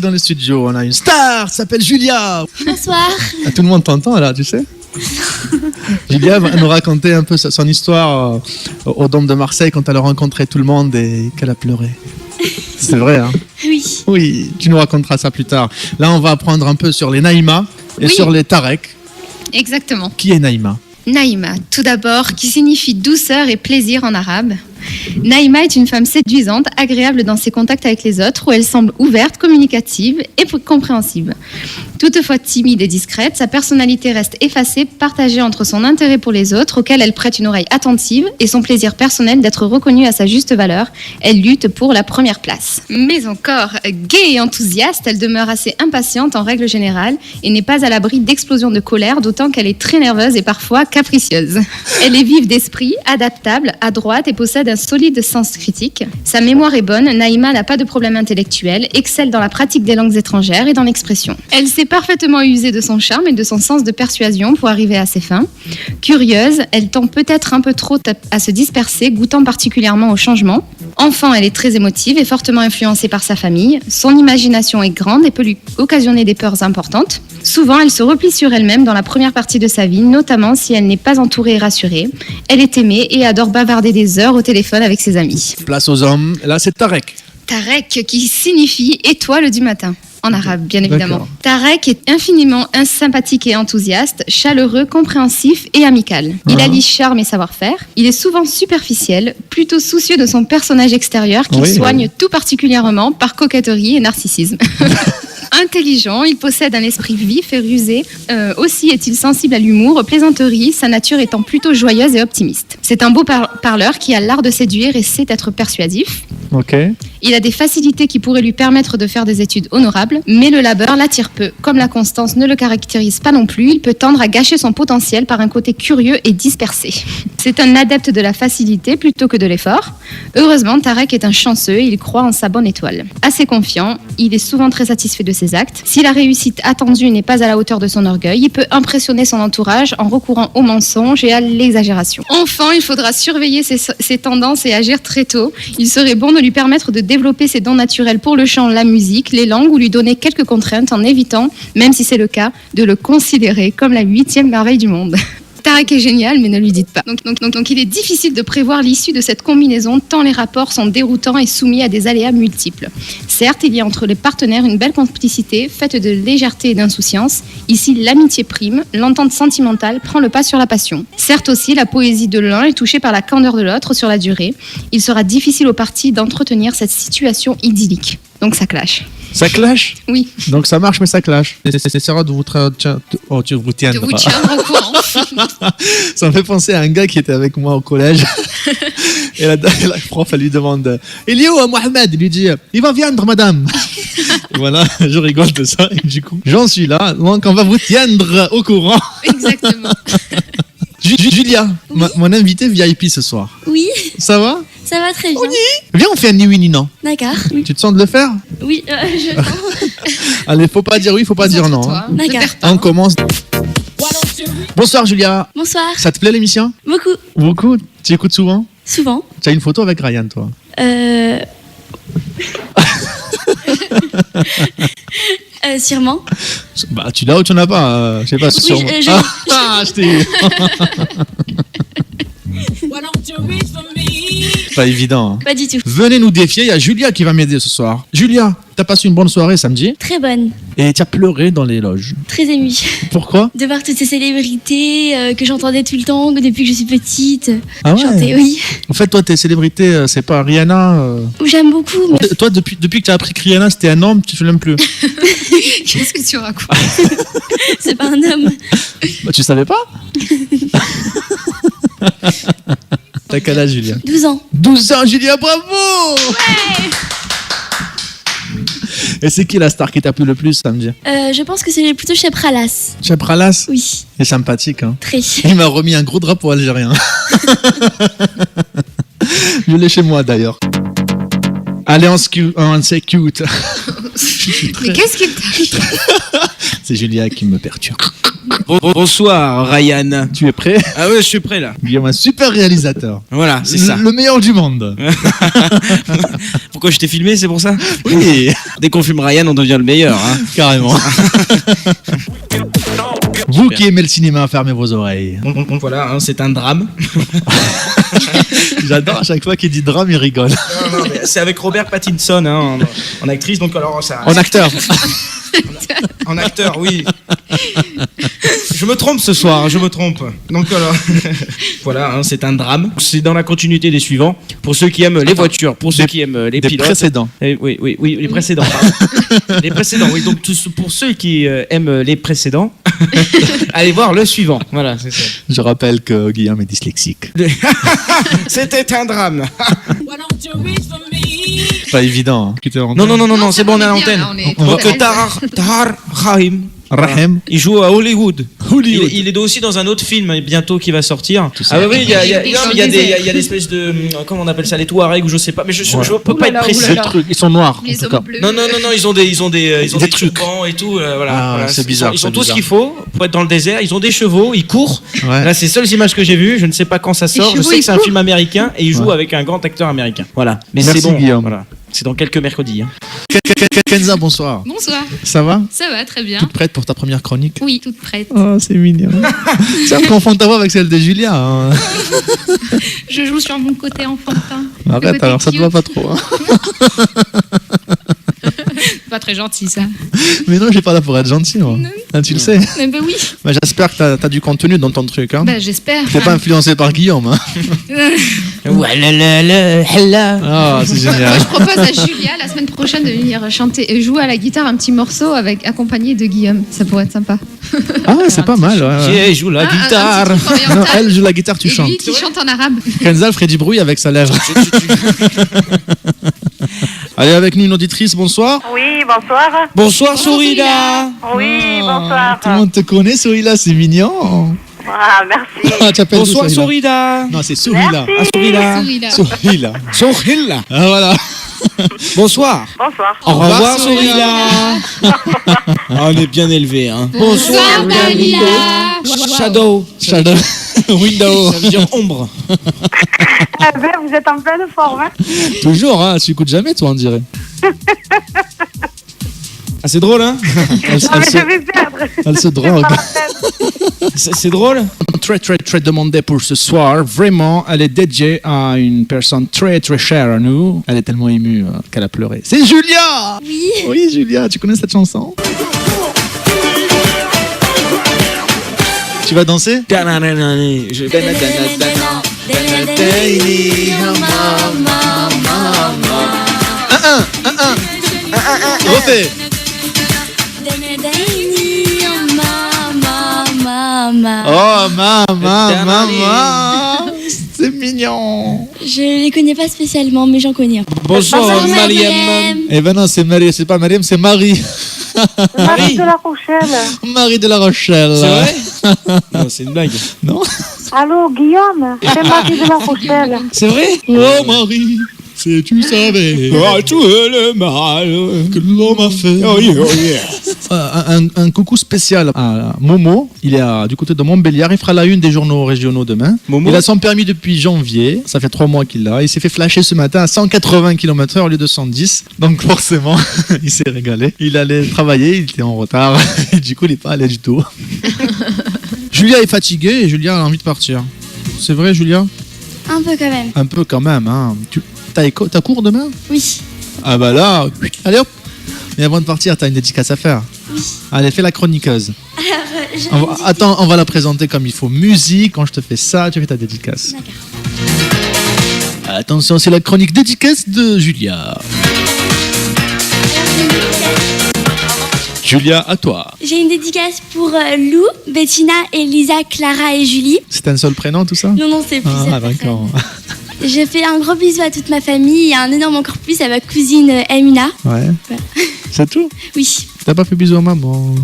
Dans le studio, on a une star, ça s'appelle Julia. Bonsoir. Ah, tout le monde t'entend là, tu sais. Julia va nous raconter un peu son histoire au Dôme de Marseille quand elle a rencontré tout le monde et qu'elle a pleuré. C'est vrai, hein? Oui. Oui, tu nous raconteras ça plus tard. Là, on va apprendre un peu sur les Naïma et sur les Tarek. Exactement. Qui est Naïma? Naïma, tout d'abord, qui signifie douceur et plaisir en arabe. Naïma est une femme séduisante, agréable dans ses contacts avec les autres, où elle semble ouverte, communicative et compréhensible. Toutefois timide et discrète, sa personnalité reste effacée, partagée entre son intérêt pour les autres, auquel elle prête une oreille attentive, et son plaisir personnel d'être reconnue à sa juste valeur. Elle lutte pour la première place. Mais encore, gaie et enthousiaste, elle demeure assez impatiente en règle générale, et n'est pas à l'abri d'explosions de colère, d'autant qu'elle est très nerveuse et parfois capricieuse. Elle est vive d'esprit, adaptable, adroite et possède un solide sens critique. Sa mémoire est bonne, Naïma n'a pas de problème intellectuel, excelle dans la pratique des langues étrangères et dans l'expression. Elle sait parfaitement user de son charme et de son sens de persuasion pour arriver à ses fins. Curieuse, elle tend peut-être un peu trop à se disperser, goûtant particulièrement au changement. Enfant, elle est très émotive et fortement influencée par sa famille. Son imagination est grande et peut lui occasionner des peurs importantes. Souvent, elle se replie sur elle-même dans la première partie de sa vie, notamment si elle n'est pas entourée et rassurée. Elle est aimée et adore bavarder des heures au téléphone avec ses amis. Place aux hommes. Là, c'est Tarek. Tarek, qui signifie étoile du matin. En arabe, bien évidemment. D'accord. Tarek est infiniment sympathique et enthousiaste, chaleureux, compréhensif et amical. Il allie charme et savoir-faire. Il est souvent superficiel, plutôt soucieux de son personnage extérieur qu'il soigne tout particulièrement par coquetterie et narcissisme. Intelligent, il possède un esprit vif et rusé. Aussi est-il sensible à l'humour, aux plaisanteries, sa nature étant plutôt joyeuse et optimiste. C'est un beau parleur qui a l'art de séduire et sait être persuasif. Ok. Il a des facilités qui pourraient lui permettre de faire des études honorables, mais le labeur l'attire peu. Comme la constance ne le caractérise pas non plus, il peut tendre à gâcher son potentiel par un côté curieux et dispersé. C'est un adepte de la facilité plutôt que de l'effort. Heureusement, Tarek est un chanceux et il croit en sa bonne étoile. Assez confiant, il est souvent très satisfait de ses actes. Si la réussite attendue n'est pas à la hauteur de son orgueil, il peut impressionner son entourage en recourant au mensonge et à l'exagération. Enfin, il faudra surveiller ses tendances et agir très tôt. Il serait bon de lui permettre de développer ses dons naturels pour le chant, la musique, les langues ou lui donner quelques contraintes en évitant, même si c'est le cas, de le considérer comme la 8e merveille du monde. Tarek est génial, mais ne lui dites pas. Donc il est difficile de prévoir l'issue de cette combinaison, tant les rapports sont déroutants et soumis à des aléas multiples. Certes, il y a entre les partenaires une belle complicité, faite de légèreté et d'insouciance. Ici, l'amitié prime, l'entente sentimentale prend le pas sur la passion. Certes aussi, la poésie de l'un est touchée par la candeur de l'autre sur la durée. Il sera difficile aux parties d'entretenir cette situation idyllique. Donc ça clash. Ça clash? Oui. Donc ça marche, mais ça clash. C'est rare de vous tiendre. De vous tiendre au courant. Ça me fait penser à un gars qui était avec moi au collège. Et la prof, elle lui demande il est où Mohamed? Il lui dit il va viendre, madame. Et voilà, je rigole de ça. Et du coup, j'en suis là. Donc on va vous tiendre au courant. Exactement. Julia, mon invité VIP ce soir. Oui, Ça va? ça va très bien. Viens, on fait un ni oui ni non. D'accord. Oui, Tu te sens de le faire? oui je sens. Allez, faut pas dire oui, faut pas dire non. Toi, Hein. D'accord. On commence. Bonsoir Julia. Bonsoir. Ça te plaît l'émission? Beaucoup. Beaucoup. Tu écoutes souvent? Souvent. Tu as une photo avec Ryan, toi? Sûrement. Bah, tu l'as ou tu n'en as pas? Je sais pas, Oui, sûrement. Je t'ai. Pas évident. Hein. Pas du tout. Venez nous défier, il y a Julia qui va m'aider ce soir. Julia, t'as passé une bonne soirée samedi Très bonne. et tu as pleuré dans les loges. Très émue. Pourquoi? De voir toutes ces célébrités que j'entendais tout le temps depuis que je suis petite. Ah ouais. Chanter, oui. En fait, toi, tes célébrités, c'est pas Rihanna. J'aime beaucoup. Mais... Toi, depuis que tu as appris que Rihanna c'était un homme, tu ne l'aimes plus. Qu'est-ce que tu racontes? C'est pas un homme. Bah, tu savais pas? T'as quel âge, Julia? 12 ans. 12 ans, Julia, bravo! Et c'est qui la star qui t'a plu le plus samedi? Je pense que c'est plutôt chez Pralas. Cheb Ralas? Oui, Il est sympathique, hein? très. Il m'a remis un gros drapeau algérien. Je l'ai chez moi d'ailleurs. Allez, c'est cute. Mais qu'est-ce qu'il t'a? C'est Julia qui me perturbe. Bonsoir Ryan. Tu es prêt? Ah ouais, je suis prêt là. Guillaume, un super réalisateur. Voilà, c'est ça. Le meilleur du monde. Pourquoi je t'ai filmé, c'est pour ça? Oui, Dès qu'on filme Ryan, on devient le meilleur. Hein. carrément. Vous qui aimez le cinéma, fermez vos oreilles. Voilà, hein, c'est un drame. J'adore à chaque fois qu'il dit drame, il rigole. Non, mais c'est avec Robert Pattinson hein, en actrice, donc alors ça. En acteur. En acteur, oui. Je me trompe ce soir, je me trompe. Donc alors, voilà, hein, c'est un drame. C'est dans la continuité des suivants. Pour ceux qui aiment les voitures, pour ceux qui aiment les Des pilotes. précédents. Oui, les précédents. Les précédents, oui. Donc pour ceux qui aiment les précédents, allez voir le suivant. Voilà, c'est ça. Je rappelle que Guillaume est dyslexique. C'était un drame. Pas évident. Hein. Non, c'est bon, on est à l'antenne. On Donc Tahar Rahim. Rahim. Il joue à Hollywood. Hollywood. Il est aussi dans un autre film bientôt qui va sortir. ça. Ah oui, il y a désert. des espèces de comment on appelle ça, les Touaregs ou je sais pas, mais je peux pas être précis. Ces trucs, ils sont noirs. En Les tout hommes cas. bleus. Non, ils ont des trucs. turbans et tout. Voilà, Ah, voilà. c'est bizarre, Ils ont c'est tout ce bizarre. qu'il faut pour être dans le désert. Ils ont des chevaux, ils courent. Ouais. Là, c'est les seules images que j'ai vues. Je ne sais pas quand ça sort. Je chevaux, sais que ils c'est un courent. film américain et il joue Ouais. avec un grand acteur américain. Voilà. Mais Merci, c'est bon. Guillaume. Voilà. C'est dans quelques mercredis. Hein. Kenza, bonsoir. Bonsoir, Ça va? ça va très bien. Toute prête pour ta première chronique? Oui, toute prête. Oh, c'est mignon. Tiens, confond ta voix avec celle de Julia. Hein. Je joue sur mon côté enfantin. Arrête, côté alors ça te cute. va pas trop. Hein. Pas très gentil ça. Mais non, j'ai pas là pour être gentil. Moi. Ah, tu le sais. Mais bah oui, Bah, j'espère que t'as du contenu dans ton truc. Hein. bah j'espère. T'es pas influencé par Guillaume. Hein. Ah, c'est génial. Je propose à Julia la semaine prochaine de venir chanter et jouer à la guitare un petit morceau avec accompagné de Guillaume. Ça pourrait être sympa. Ah, ouais, c'est pas mal. Ouais, ouais. Qui joue la Un guitare. petit truc Non, oriental. elle joue la guitare, tu Et chantes. lui qui chante en arabe. Kenza ferait du bruit avec sa lèvre. Allez, avec nous une auditrice, bonsoir. Oui, bonsoir. Bonsoir Sourila. Oui, Ah, bonsoir. Tout le monde te connaît, Sourila, c'est mignon. Ah, merci. Ah, tu appelles d'où, Bonsoir Sourila? Sourila. Non, c'est Sourila. Ah, Sourila. Souris là. Sourila. Sourila. Ah, voilà. Bonsoir. Bonsoir. Au revoir Sourila. Ah, on est bien élevé hein. Bonsoir Dalila. Shadow. Shadow. Window. Ça veut dire ombre. Eh ben, vous êtes en pleine forme. Hein. Toujours, hein. Tu écoutes jamais, toi, on dirait. Ah, c'est drôle hein. Elle, Ah, mais je vais perdre. elle se drogue. Pas la peine. C'est drôle. Très demandée pour ce soir. Vraiment, elle est dédiée à une personne très chère à nous. Elle est tellement émue qu'elle a pleuré. C'est Julia. Oui. Oui, Julia, tu connais cette chanson? Tu vas danser? Je- Refais. Oh, maman. C'est mignon. Je les connais pas spécialement, mais j'en connais un. Bonsoir Mariam. Eh ben non, c'est Marie, c'est pas Mariam, c'est Marie. Marie de la Rochelle. Marie de la Rochelle. C'est vrai? Non, c'est une blague. Non? Allô, Guillaume. C'est Marie de la Rochelle. C'est vrai? Oh Marie, si tu savais tout le mal. que l'homme a fait. Oh yeah. Un coucou spécial à Momo. Il est du côté de Montbéliard. Il fera la une des journaux régionaux demain. Momo? Il a son permis depuis janvier. Ça fait 3 mois qu'il l'a. Il s'est fait flasher ce matin à 180 km/h au lieu de 110. Donc forcément, il s'est régalé. Il allait travailler. Il était en retard. Et du coup, il n'est pas allé du tout. Julia est fatiguée et Julia a envie de partir. C'est vrai, Julia? Un peu quand même. Un peu quand même. Hein. T'as cours demain? Oui. Ah bah là, allez hop. Mais avant de partir, t'as une dédicace à faire. Oui. Allez, fais la chroniqueuse. Attends, on va la présenter comme il faut. Musique, quand je te fais ça, tu fais ta dédicace. D'accord. Attention, c'est la chronique dédicace de Julia. Julia, à toi. J'ai une dédicace pour Lou, Bettina, Elisa, Clara et Julie. C'est un seul prénom, tout ça? Non, c'est plusieurs Ah, d'accord. personnes. Je fais un gros bisou à toute ma famille et un énorme encore plus à ma cousine Emina. Ouais. Voilà. C'est tout? Oui. T'as pas fait bisous à maman?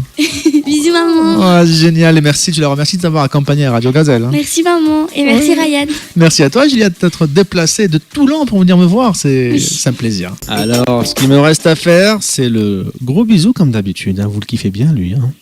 Bisous maman. Ah, c'est génial et merci, tu la remercies de t'avoir accompagné à Radio Gazelle. Hein. Merci maman et merci Ryan. Merci à toi Juliette d'être déplacée de Toulon pour venir me voir, c'est un plaisir. Alors, ce qu'il me reste à faire, c'est le gros bisou comme d'habitude. Hein. Vous le kiffez bien lui. Hein.